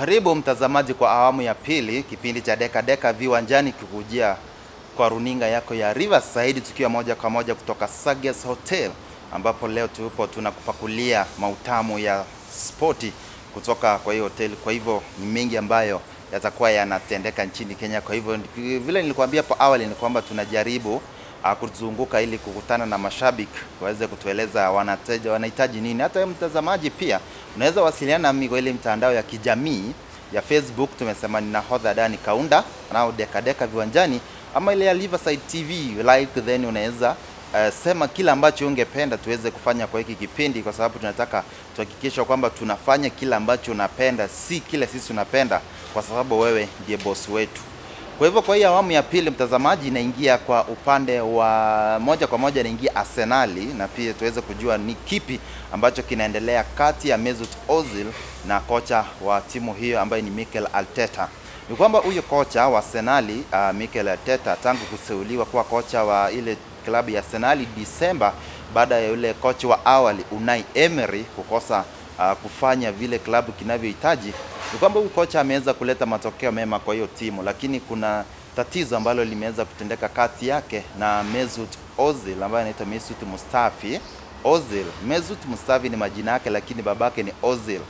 Karibu mtazamaji kwa awamu ya pili, kipindi cha Deka Deka viwanjani kikujia kwa runinga yako ya Riverside, tukiwa moja kwa moja kutoka Sages Hotel, ambapo leo tunakupakulia mautamu ya Spoti kutoka kwa hiyo hotel. Kwa hivyo ni mengi ambayo yatakuwa yanatendeka nchini Kenya. Kwa hivyo vile nilikwambia hapo awali ni kwamba tunajaribu kuzunguka ili kukutana na mashabiki waweze kutueleza wanahitaji nini. Hata mtazamaji pia unaweza wasiliana nami kwa ile mtandao ya kijamii ya Facebook, tumesema ni nahodha Dani Kaunda nao Deka Deka viwanjani, ama ile ya Riverside TV like, then unaweza sema kila ambacho ungependa tuweze kufanya kwa hiki kipindi, kwa sababu tunataka tuhakikisha kwamba tunafanya kila ambacho unapenda, si kile sisi unapenda, kwa sababu wewe ndiye boss wetu. Kwa hivyo kwa hii awamu ya pili mtazamaji, inaingia kwa upande wa moja kwa moja, inaingia Arsenali, na pia tuweze kujua ni kipi ambacho kinaendelea kati ya Mesut Ozil na kocha wa timu hiyo ambaye ni Mikel Arteta. Ni kwamba huyo kocha wa Arsenali Mikel Arteta, tangu kuteuliwa kuwa kocha wa ile klabu ya Arsenali Disemba, baada ya yule kocha wa awali Unai Emery kukosa kufanya vile klabu kinavyohitaji, ni kwamba huyu kocha ameweza kuleta matokeo mema kwa hiyo timu, lakini kuna tatizo ambalo limeweza kutendeka kati yake na Mesut Ozil ambaye anaitwa Mesut Mustafi Ozil. Mesut Mustafi ni majina yake, lakini babake ni Ozil.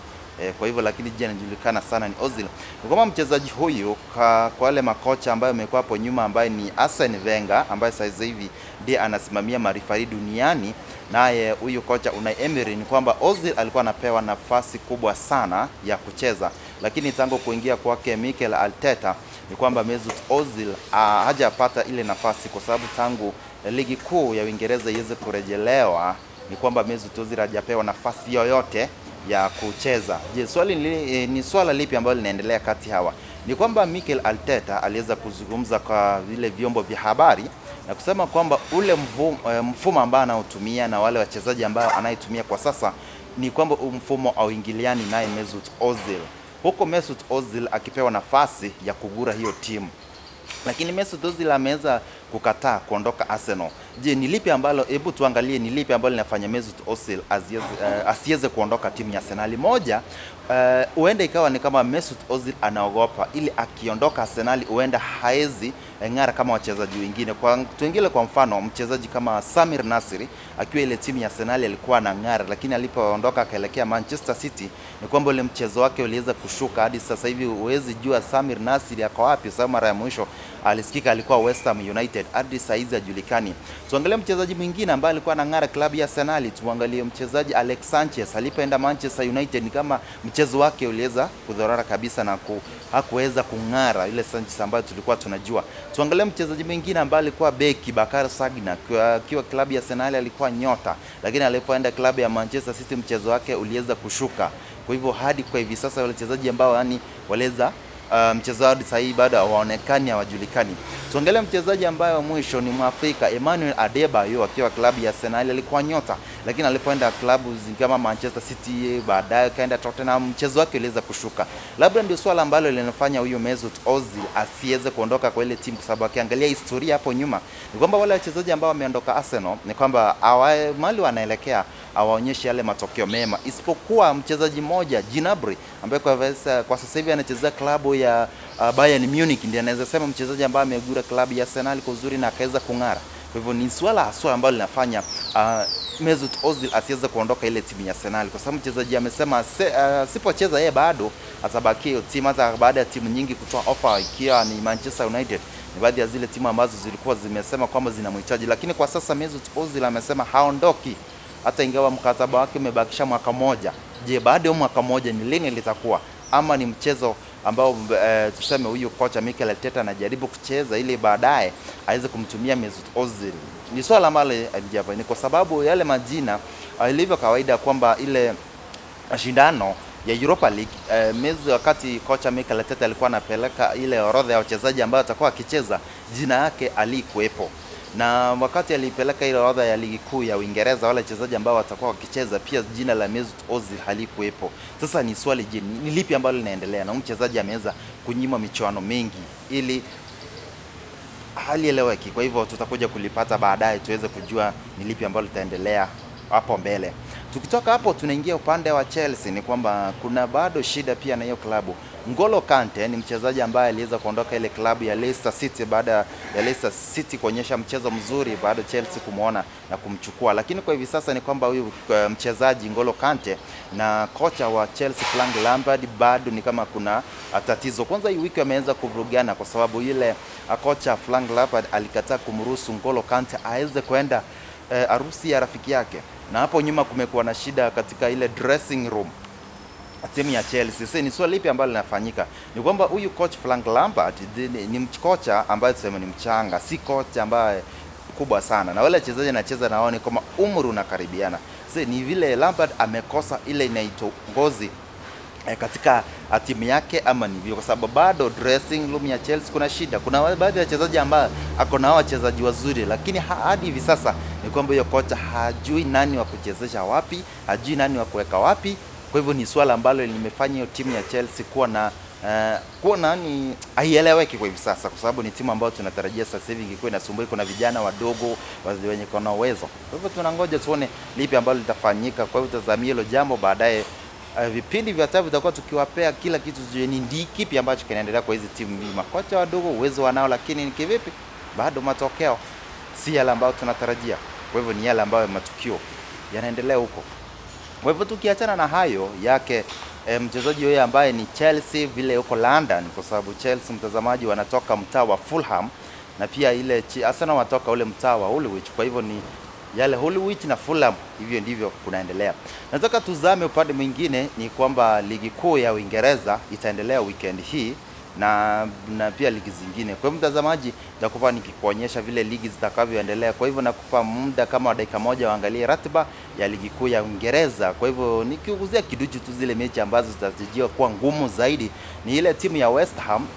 Kwa hivyo lakini jina linajulikana sana ni Ozil. Ni kama mchezaji huyu kwa wale makocha ambayo amekuwa hapo nyuma, ambaye ni Arsene Wenger ambaye sasa hivi ndiye anasimamia marifari duniani, naye huyu kocha Unai Emery, ni kwamba Ozil alikuwa anapewa nafasi kubwa sana ya kucheza, lakini tangu kuingia kwake Mikel Arteta ni kwamba Mesut Ozil hajapata ile nafasi, kwa sababu tangu ligi kuu ya Uingereza iweze kurejelewa ni kwamba Mesut Ozil hajapewa nafasi yoyote ya kucheza. Je, ni swala lipi ambalo linaendelea kati hawa? Ni kwamba Mikel Arteta aliweza kuzungumza kwa vile vyombo vya habari na kusema kwamba ule mfumo ambao anaotumia na wale wachezaji ambao anaitumia kwa sasa, ni kwamba mfumo auingiliani naye Mesut Ozil, huko Mesut Ozil akipewa nafasi ya kugura hiyo timu. Lakini Mesut Ozil ameweza kukataa kuondoka Arsenal. Je, ni lipi ambalo, hebu tuangalie ni lipi ambalo linafanya Mesut Ozil asiweze kuondoka timu ya Arsenal? Moja, huenda ikawa ni kama Mesut Ozil anaogopa ili akiondoka Arsenal huenda haezi ng'ara kama wachezaji wengine. Kwa mfano mchezaji kama Samir Nasri akiwa ile timu ya Arsenal alikuwa na ng'ara, lakini alipoondoka akaelekea Manchester City ni kwamba ile mchezo wake uliweza kushuka. Hadi sasa hivi huwezi jua Samir Nasri yako wapi, sababu mara ya mwisho alisikika alikuwa West Ham United, hadi saa hizi hajulikani. Tuangalie mchezaji mwingine ambaye alikuwa na ng'ara klabu ya Arsenal, tuangalie mchezaji Alex Sanchez. Alipoenda Manchester United ni kama mchezo wake uliweza kudhorora kabisa na hakuweza kung'ara ile Sanchez ambayo tulikuwa tunajua. Tuangalie mchezaji mwingine ambaye alikuwa beki Bakar Sagna, akiwa klabu ya Arsenal alikuwa nyota, lakini alipoenda klabu ya Manchester City mchezo wake uliweza kushuka. Kwa hivyo hadi kwa hivi sasa wale wachezaji ambao waliweza mchezaji sahihi bado hawaonekani, hawajulikani. Tuangalie mchezaji ambaye wa mwisho ni Mwafrika Emmanuel Adebayo, akiwa klabu ya Arsenal alikuwa nyota, lakini alipoenda klabu kama Manchester City, baadaye kaenda Tottenham, mchezo wake uliweza kushuka. Labda ndio swala ambalo linafanya huyo Mesut Ozil asiweze kuondoka kwa ile timu, kwa sababu akiangalia historia hapo nyuma ni kwamba wale wachezaji ambao wameondoka Arsenal ni kwamba mali wanaelekea hawaonyeshi yale matokeo mema, isipokuwa mchezaji mmoja Gnabry ambaye kwa sasa hivi anacheza klabu ya Bayern Munich, ndiye anaweza sema mchezaji ambaye amegura klabu ya Arsenal kwa uzuri na akaweza kung'ara. Kwa hivyo ni swala ambalo linafanya Mesut Ozil asiweze kuondoka ile timu ya Arsenal, kwa sababu mchezaji amesema sipocheza yeye bado atabaki hiyo timu, hata baada ya timu nyingi kutoa offer, ikiwa ni Manchester United, ni baadhi ya zile timu ambazo zilikuwa zimesema kwamba zinamhitaji. Lakini kwa sasa Mesut Ozil amesema haondoki, hata ingawa mkataba wake umebakisha mwaka moja. Je, baada ya mwaka moja ni lini litakuwa, ama ni mchezo ambao tuseme huyu kocha Mikel Arteta anajaribu kucheza ili baadaye aweze kumtumia Mesut Ozil? Ni swala ambalo alijapa, ni kwa sababu yale majina ilivyo kawaida kwamba ile mashindano ya Europa League wakati kocha Mikel Arteta alikuwa anapeleka ile orodha ya wachezaji ambao watakuwa akicheza, jina yake alikuwepo, na wakati alipeleka ile orodha ya ligi kuu ya Uingereza wale wachezaji ambao watakuwa wakicheza, pia jina la Mesut Ozil halikuwepo. Sasa ni swali, je, ni lipi ambalo linaendelea? Na mchezaji ameweza kunyima michuano mengi ili halieleweki. Kwa hivyo tutakuja kulipata baadaye tuweze kujua ni lipi ambalo litaendelea hapo mbele. Tukitoka hapo tunaingia upande wa Chelsea, ni kwamba kuna bado shida pia na hiyo klabu. N'Golo Kante ni mchezaji ambaye aliweza kuondoka ile klabu ya Leicester City baada ya Leicester City kuonyesha mchezo mzuri baada Chelsea kumuona na kumchukua, lakini kwa hivi sasa ni kwamba huyu mchezaji N'Golo Kante na kocha wa Chelsea Frank Lampard bado ni kama kuna tatizo. Kwanza hii wiki wameanza kuvurugana kwa sababu ile kocha Frank Lampard alikataa kumruhusu N'Golo Kante aweze kwenda harusi ya rafiki yake, na hapo nyuma kumekuwa na shida katika ile dressing room timu ya Chelsea. Sasa ni swali lipi ambalo linafanyika? Ni kwamba huyu coach Frank Lampard ni kocha ambaye tuseme ni mchanga, si kocha ambaye kubwa sana, na wale wachezaji anacheza nao ni kama umri unakaribiana. Sasa ni vile Lampard amekosa ile inaitwa ngozi katika timu yake, ama ni vile kwa sababu bado dressing room ya Chelsea kuna shida. Kuna baadhi ya wachezaji ambao ako na wachezaji wazuri, lakini hadi hivi sasa ni kwamba huyo kocha hajui nani wa kuchezesha wapi, hajui nani wa kuweka wapi. Kwa hivyo ni swala ambalo limefanya hiyo timu ya Chelsea kuwa nani haieleweki kwa hivi sasa, kwa sababu ni timu ambayo tunatarajia sasa hivi ingekuwa inasumbua, kuna vijana wadogo wenye kuna uwezo. Kwa hivyo tunangoja tuone lipi ambalo litafanyika. Kwa hivyo tazamia hilo jambo baadaye. Vipindi vya tabu vitakuwa tukiwapea kila kitu, ni kipi ambacho kinaendelea kwa hizi timu mbili. Makocha wadogo uwezo wanao, lakini ni kivipi, bado matokeo si yale ambayo tunatarajia. Kwa hivyo ni yale ambayo matukio yanaendelea huko. Kwa hivyo tukiachana na hayo yake mchezaji yeye ambaye ni Chelsea vile huko London, kwa sababu Chelsea mtazamaji wanatoka mtaa wa Fulham na pia ile Arsenal watoka ule mtaa wa Woolwich. Kwa hivyo ni yale Woolwich na Fulham, hivyo ndivyo kunaendelea. Nataka tuzame upande mwingine, ni kwamba ligi kuu ya Uingereza itaendelea weekend hii na pia ligi zingine. Kwa mtazamaji nitakupa nikikuonyesha vile ligi zitakavyoendelea. Kwa hivyo nakupa muda kama dakika moja waangalie ratiba ya ligi kuu ya Uingereza. Kwa hivyo nikiuguzia kiduchu tu zile mechi ambazo zitatarajiwa kuwa ngumu zaidi ni ile timu ya West Ham,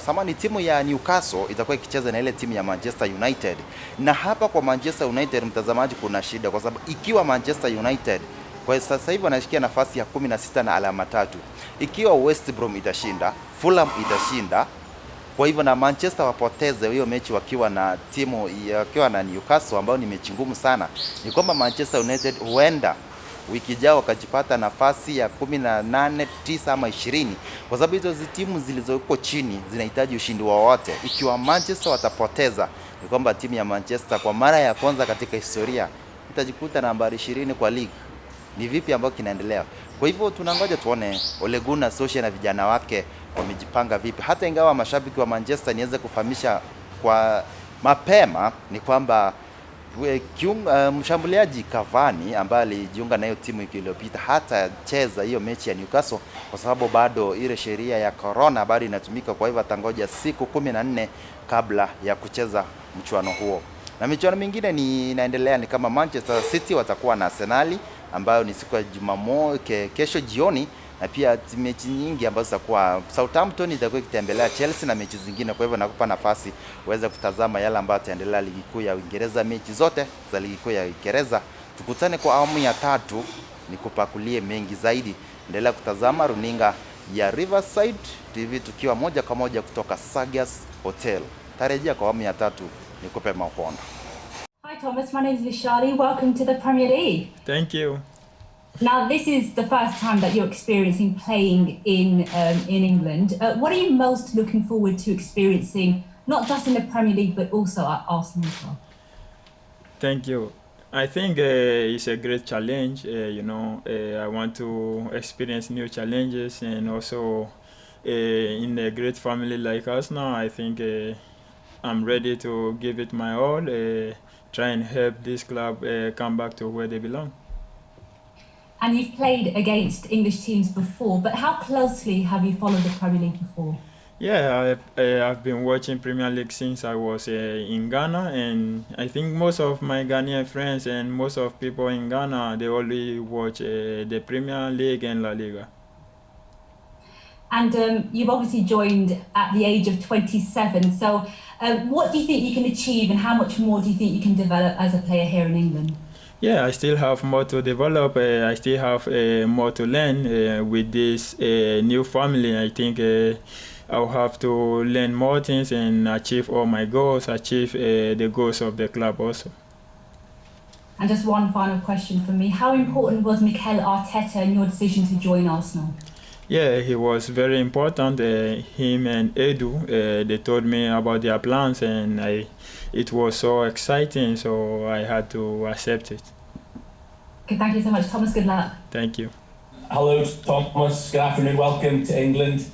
samani timu ya Newcastle itakuwa ikicheza na ile timu ya Manchester United. Na hapa kwa Manchester United mtazamaji kuna shida, kwa sababu ikiwa Manchester United kwa sasa hivi wanashikia nafasi ya 16 na alama 3. Ikiwa West Brom itashinda, Fulham itashinda, kwa hivyo na Manchester wapoteze hiyo mechi wakiwa na Newcastle ambao ni mechi ngumu sana, ni kwamba Manchester United huenda wiki ijayo wakajipata nafasi ya 18, 9 ama 20, kwa sababu hizo timu zilizoko chini zinahitaji ushindi wowote. Ikiwa Manchester watapoteza, ni kwamba timu ya Manchester kwa mara ya kwanza katika historia itajikuta nambari 20 kwa ligi. Ni vipi ambao kinaendelea? Kwa hivyo tunangoja tuone Ole Gunnar Solskjaer na vijana wake wamejipanga vipi. Hata ingawa mashabiki wa Manchester niweze kufahamisha kwa mapema ni kwamba mshambuliaji Cavani ambaye alijiunga na hiyo timu wiki iliyopita hata cheza hiyo mechi ya Newcastle kwa sababu bado ile sheria ya corona bado inatumika. Kwa hivyo atangoja siku 14 kabla ya kucheza mchuano huo. Na michuano mingine inaendelea ni kama Manchester City watakuwa na Arsenal ambayo ni siku ya Jumamosi kesho jioni, na pia mechi nyingi ambazo zitakuwa Southampton itakuwa ikitembelea Chelsea na mechi zingine. Kwa hivyo nakupa nafasi uweze kutazama yale ambayo yataendelea ligi kuu ya Uingereza, mechi zote za ligi kuu ya Uingereza. Tukutane kwa awamu ya 3 nikupakulie mengi zaidi. Endelea kutazama runinga ya Riverside TV tukiwa moja kwa moja kutoka Sagas Hotel. Tarejea kwa awamu ya 3 nikupe mapondo. Hi Thomas, my name is Vishali. Welcome to the Premier League. Thank you. Now, this is the first time that you're experiencing playing in England. What are you most looking forward to experiencing, not just in the Premier League, but also at Arsenal as well? Thank you. I think it's a great challenge. I want to experience new challenges, and also in a great family like Arsenal, I think I'm ready to give it my all, try and help this club come back to where they belong. And you've played against English teams before, but how closely have you followed the Premier League before? Yeah, I've been watching Premier League since I was in Ghana, and I think most of my Ghanaian friends and most of people in Ghana, they only watch the Premier League and La Liga. And you've obviously joined at the age of 27, so what do you think you can achieve, and how much more do you think you can develop as a player here in England? Yeah, I still have more to develop. I still have more to learn with this new family. I think I'll have to learn more things and achieve all my goals, achieve the goals of the club also. And just one final question from me. How important was Mikel Arteta in your decision to join Arsenal? Yeah, he was very important. Him and Edu, they told me about their plans, and it was so exciting, so I had to accept it. Okay, thank you so much, Thomas. Good luck. Thank you. Hello, Thomas. Good afternoon. Welcome to England.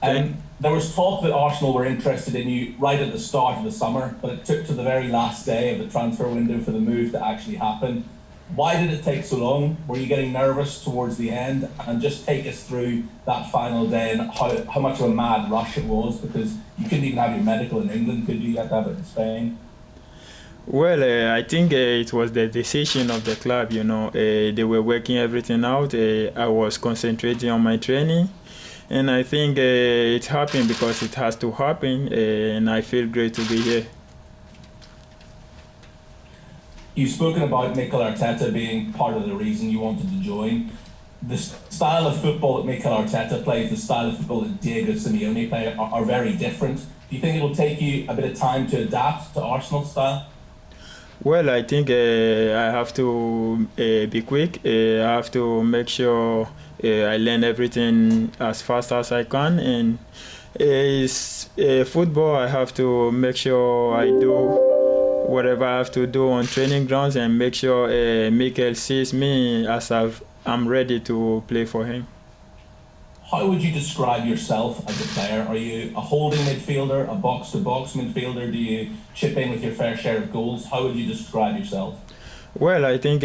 There was talk that Arsenal were interested in you right at the start of the summer, but it took to the very last day of the transfer window for the move to actually happen. Why did it take so long? Were you getting nervous towards the end? And just take us through that final day and how much of a mad rush it was, because you couldn't even have your medical in England, could you? You had to have it in Spain. Well, I think it was the decision of the club, they were working everything out. I was concentrating on my training, and I think it happened because it has to happen, and I feel great to be here. You've spoken about Mikel Arteta being part of the reason you wanted to join. The style of football that Mikel Arteta plays, the style of football that Diego Simeone play are very different. Do you think it'll take you a bit of time to adapt to Arsenal's style? Well, I think I have to be quick. I have to make sure I learn everything as fast as I can. And it's football. I have to make sure I do whatever I have to do on training grounds and make sure Mikel sees me as I'm ready to play for him. How would you describe yourself as a player? Are you a holding midfielder, a box-to-box midfielder? Do you chip in with your fair share of goals? How would you describe yourself? Well, I think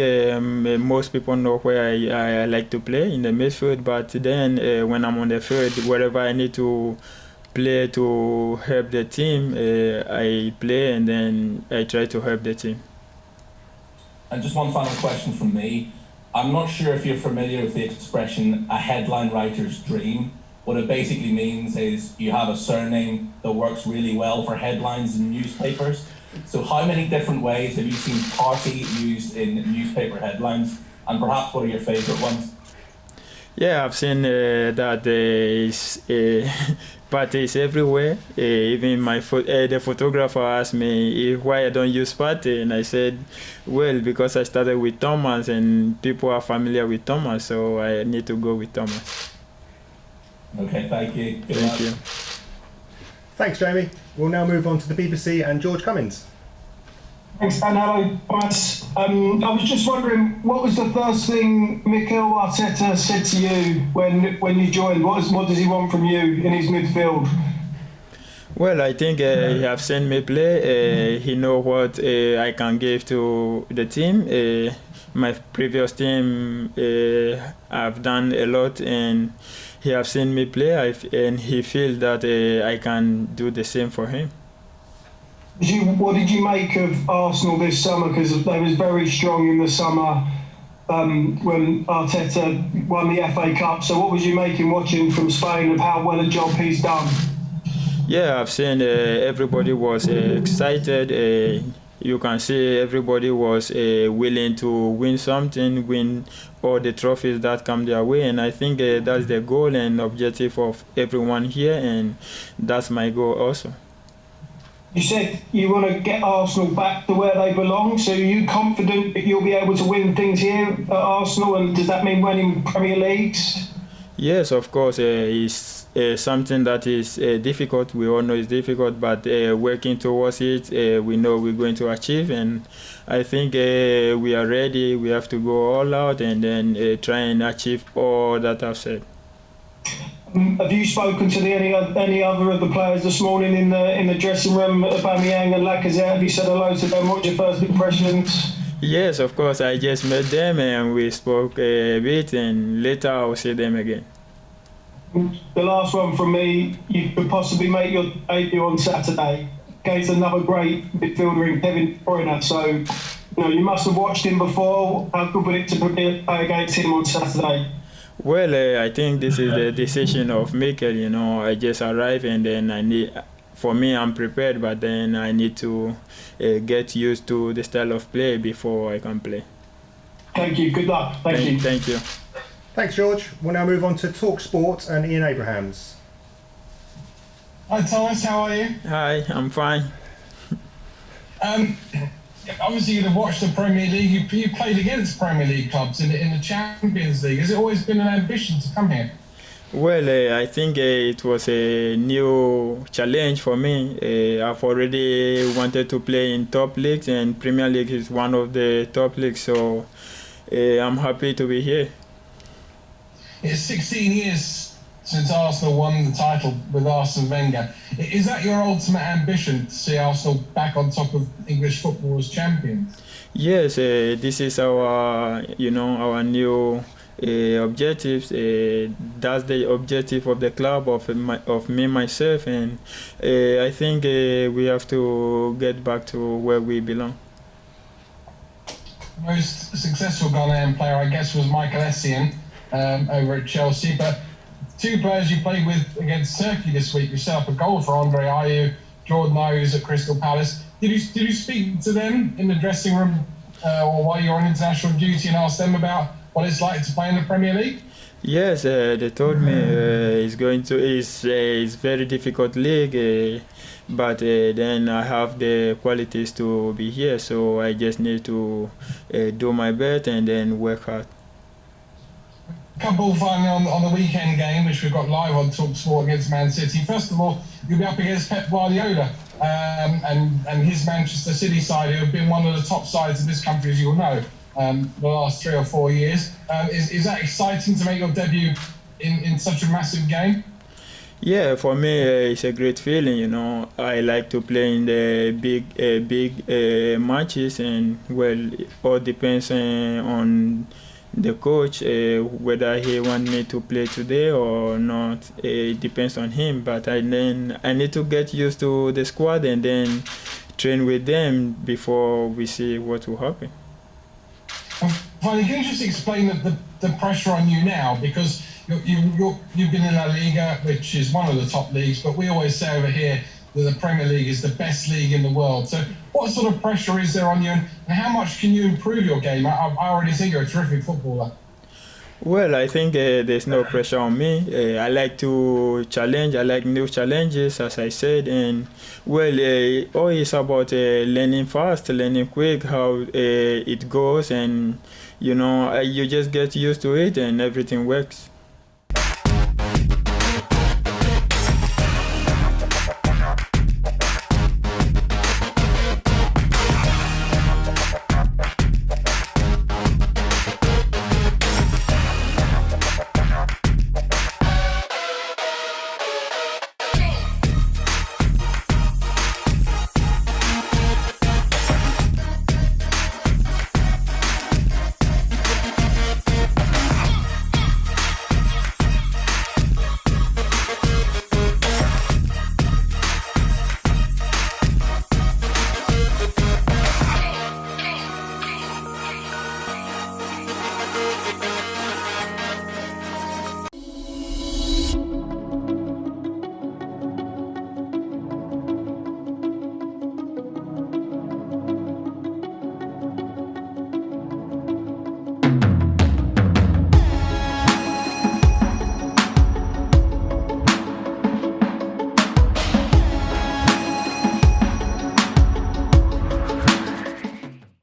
most people know where I like to play in the midfield, but then when I'm on the field, wherever I need to play to help the team, I play, and then I try to help the team. And just one final question from me. I'm not sure if you're familiar with the expression a headline writer's dream. What it basically means is you have a surname that works really well for headlines in newspapers. So how many different ways have you seen Partey used in newspaper headlines? And perhaps what are your favourite ones? Yeah, I've seen that Partey is everywhere. Even the photographer asked me why I don't use Partey, and I said, well, because I started with Thomas, and people are familiar with Thomas, so I need to go with Thomas. Okay, thank you. Good Thank luck. you. Thanks, Jamie. We'll now move on to the BBC and George Cummins. Thanks, Dan. Hello, Thomas. I was just wondering, what was the first thing Mikel Arteta said to you when you joined? What does he want from you in his midfield? Well, I think he have seen me play. He know what I can give to the team. My previous team, I've done a lot, and he have seen me play, and he feel that I can do the same for him. What did you make of Arsenal this summer? Because they was very strong in the summer when Arteta won the FA Cup. So what was you making watching from Spain of how well a job he's done? Yeah, I've seen everybody was excited. You can see everybody was willing to win something, win all the trophies that come their way. And I think that's the goal and objective of everyone here. And that's my goal also. You said you want to get Arsenal back to where they belong, so are you confident that you'll be able to win things here at Arsenal, and does that mean winning Premier Leagues? Yes, of course, it's something that is difficult. We all know it's difficult, but working towards it, we know we're going to achieve, and I think we are ready. We have to go all out and then try and achieve all that I've said. Have you spoken to any other of the players this morning in the dressing room, Aubameyang and Lacazette? Have you said hello to them? What's your first impressions? Yes, of course. I just met them and we spoke a bit, and later I'll see them again. The last one from me, you could possibly make your debut on Saturday against another great midfielder in Kevin De Bruyne. So, you must have watched him before. How good would it to play against him on Saturday? Well, I think this is the decision of Mikel. I just arrived, and then I'm prepared, but then I need to get used to the style of play before I can play. Thank you. Good luck. Thank you. Thank you. Thanks, George. We'll now move on to Talk Sport and Ian Abrahams. Hi Thomas, how are you? Hi, I'm fine. Obviously you'd have watched the Premier League. You played against Premier League clubs in the Champions League. Has it always been an ambition to come here? Well, I think it was a new challenge for me. I've already wanted to play in top leagues, and Premier League is one of the top leagues, so I'm happy to be here. It's 16 years since Arsenal won the title with Arsene Wenger. Is that your ultimate ambition, to see Arsenal back on top of English football as champions? Yes, this is our, our new objectives. That's the objective of the club, of me myself, and I think we have to get back to where we belong. Most successful Ghanaian player, I guess, was akielezea over at Chelsea. But two players you played with against Turkey this week, you set up a goal for Andre Ayew, Jordan Ayew, who's at Crystal Palace. Did you speak to them in the dressing room or while you're on international duty and ask them about what it's like to play in the Premier League? Yes, they told me it's very difficult league, but then I have the qualities to be here, so I just need to do my best and then work hard. Couple finally on the weekend game, which we've got live on TalkSport against Man City. First of all, you'll be up against Pep Guardiola and his Manchester City side, who have been one of the top sides in this country, as you'll know, the last 3 or 4 years. Is that exciting to make your debut in such a massive game? Yeah, for me it's a great feeling. I like to play in the big matches, and well, it all depends on the coach, whether he want me to play today or not. It depends on him, but I need to get used to the squad and then train with them before we see what will happen. Finally, can you just explain the pressure on you now? Because you've been in La Liga, which is one of the top leagues, but we always say over here that the Premier League is the best league in the world. So what sort of pressure is there on you, and how much can you improve your game? I already think you're a terrific footballer. Well, I think there's no pressure on me. I like to challenge. I like new challenges, as I said. And well, all is about learning fast, learning quick, how it goes. And, you just get used to it and everything works.